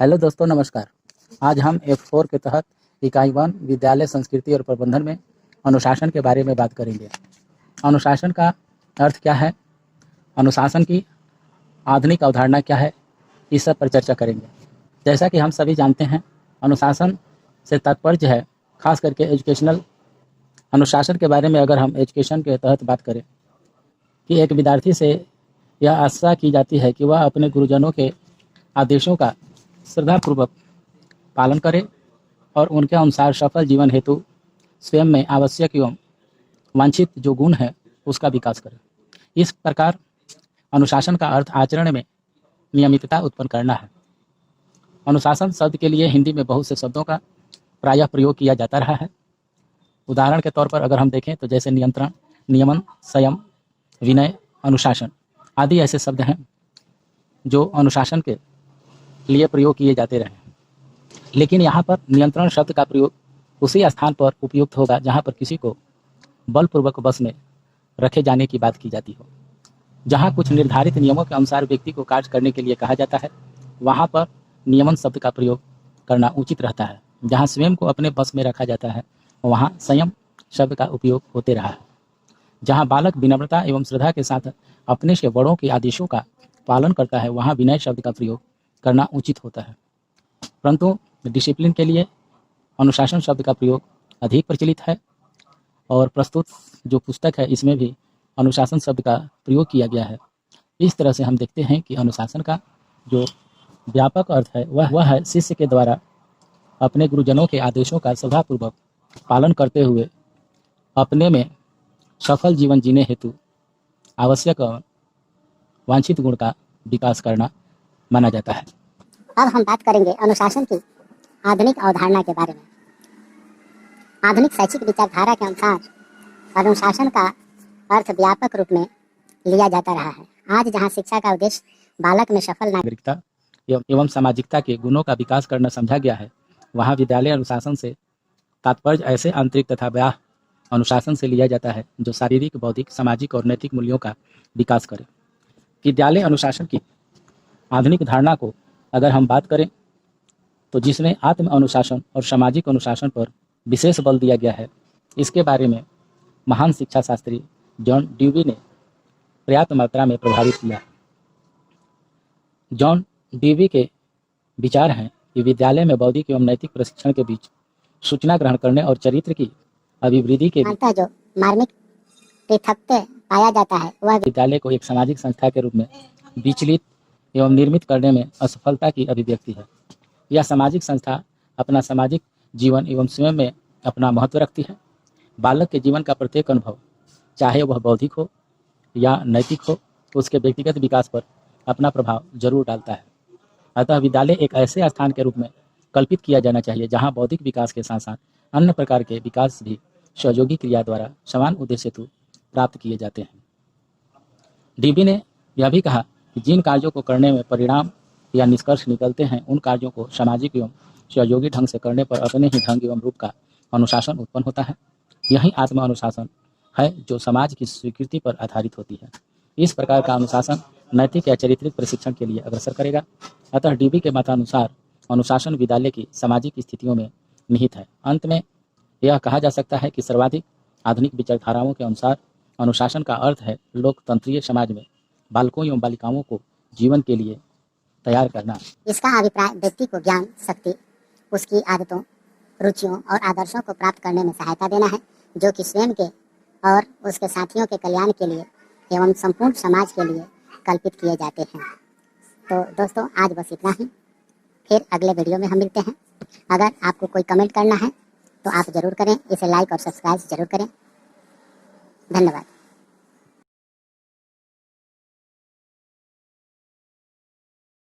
Hello दोस्तों, नमस्कार। आज हम F4 के तहत इकाई 1 विद्यालय संस्कृति और प्रबंधन में अनुशासन के बारे में बात करेंगे। अनुशासन का अर्थ क्या है, अनुशासन की आधुनिक अवधारणा क्या है, इस सब पर चर्चा करेंगे। जैसा कि हम सभी जानते हैं, अनुशासन से तात्पर्य है खास करके एजुकेशनल अनुशासन के बारे में। अगर हम एजुकेशन के तहत बात करें कि एक विद्यार्थी से यह आशा की जाती है कि वह अपने गुरुजनों के आदेशों का श्रद्धापूर्वक पालन करे और उनके अनुसार सफल जीवन हेतु स्वयं में आवश्यक एवं वांछित जो गुण है उसका विकास करे। इस प्रकार अनुशासन का अर्थ आचरण में नियमितता उत्पन्न करना है। अनुशासन शब्द के लिए हिंदी में बहुत से शब्दों का प्रायः प्रयोग किया जाता रहा है। उदाहरण के तौर पर अगर हम देखें तो जैसे नियंत्रण, नियमन, संयम, विनय, अनुशासन आदि ऐसे शब्द हैं जो अनुशासन के लिए प्रयोग किए जाते रहे। लेकिन यहाँ पर नियंत्रण शब्द का प्रयोग उसी स्थान पर उपयुक्त होगा जहाँ पर किसी को बलपूर्वक बस में रखे जाने की बात की जाती हो। जहाँ कुछ निर्धारित नियमों के अनुसार व्यक्ति को कार्य करने के लिए कहा जाता है, वहाँ पर नियमन शब्द का प्रयोग करना उचित रहता है। जहाँ स्वयं को अपने बस में रखा जाता है, वहाँ संयम शब्द का उपयोग होते रहा है। जहाँ बालक विनम्रता एवं श्रद्धा के साथ अपने से बड़ों के आदेशों का पालन करता है, वहाँ विनय शब्द का प्रयोग करना उचित होता है। परंतु डिसिप्लिन के लिए अनुशासन शब्द का प्रयोग अधिक प्रचलित है और प्रस्तुत जो पुस्तक है इसमें भी अनुशासन शब्द का प्रयोग किया गया है। इस तरह से हम देखते हैं कि अनुशासन का जो व्यापक अर्थ है वह है शिष्य के द्वारा अपने गुरुजनों के आदेशों का श्रद्धापूर्वक पालन करते हुए अपने में सफल जीवन जीने हेतु आवश्यक और वांछित गुण का विकास करना माना जाता है। अब हम बात करेंगे अनुशासन की आधुनिक अवधारणा के बारे में। आधुनिक शैक्षिक विचारधारा के अनुसार अनुशासन का अर्थ व्यापक रूप में लिया जाता रहा है। आज जहां शिक्षा का उद्देश्य बालक में सफल नागरिकता एवं सामाजिकता के गुणों का विकास करना समझा गया है, वहाँ विद्यालय अनुशासन से तात्पर्य ऐसे आंतरिक तथा बाह्य अनुशासन से लिया जाता है जो शारीरिक, बौद्धिक, सामाजिक और नैतिक मूल्यों का विकास करे। विद्यालय अनुशासन की आधुनिक धारणा को अगर हम बात करें तो जिसमें आत्म अनुशासन और सामाजिक अनुशासन पर विशेष बल दिया गया है, इसके बारे में महान शिक्षा शास्त्री जॉन ड्यूवी ने पर्याप्त मात्रा में प्रभावित किया। जॉन ड्यूवी के विचार हैं कि विद्यालय में बौद्धिक एवं नैतिक प्रशिक्षण के बीच सूचना ग्रहण करने और चरित्र की अभिवृद्धि के जो मार्मिक पृथकता पाया जाता है वह विद्यालय को एक सामाजिक संस्था के रूप में विचलित एवं निर्मित करने में असफलता की अभिव्यक्ति है। यह सामाजिक संस्था अपना सामाजिक जीवन एवं स्वयं में अपना महत्व रखती है। बालक के जीवन का प्रत्येक अनुभव, चाहे वह बौद्धिक हो या नैतिक हो, उसके व्यक्तिगत विकास पर अपना प्रभाव जरूर डालता है। अतः विद्यालय एक ऐसे स्थान के रूप में कल्पित किया जाना चाहिए जहाँ बौद्धिक विकास के साथ साथ अन्य प्रकार के विकास भी सहयोगी क्रिया द्वारा समान उद्देश्य हेतु प्राप्त किए जाते हैं। डीबी ने यह भी कहा कि जिन कार्यों को करने में परिणाम या निष्कर्ष निकलते हैं, उन कार्यों को सामाजिक एवं सहयोगी ढंग से करने पर अपने ही ढंग एवं रूप का अनुशासन उत्पन्न होता है। यही आत्म अनुशासन है जो समाज की स्वीकृति पर आधारित होती है। इस प्रकार का अनुशासन नैतिक या चारित्रिक प्रशिक्षण के लिए अग्रसर करेगा। अतः डीबी के मतानुसार अनुशासन विद्यालय की सामाजिक स्थितियों में निहित है। अंत में यह कहा जा सकता है कि सर्वाधिक आधुनिक विचारधाराओं के अनुसार अनुशासन का अर्थ है लोकतंत्रीय समाज में बालकों एवं बालिकाओं को जीवन के लिए तैयार करना। इसका अभिप्राय व्यक्ति को ज्ञान, शक्ति, उसकी आदतों, रुचियों और आदर्शों को प्राप्त करने में सहायता देना है, जो कि स्वयं के और उसके साथियों के कल्याण के लिए एवं संपूर्ण समाज के लिए कल्पित किए जाते हैं। तो दोस्तों, आज बस इतना ही। फिर अगले वीडियो में हम मिलते हैं। अगर आपको कोई कमेंट करना है तो आप ज़रूर करें। इसे लाइक और सब्सक्राइब जरूर करें। धन्यवाद।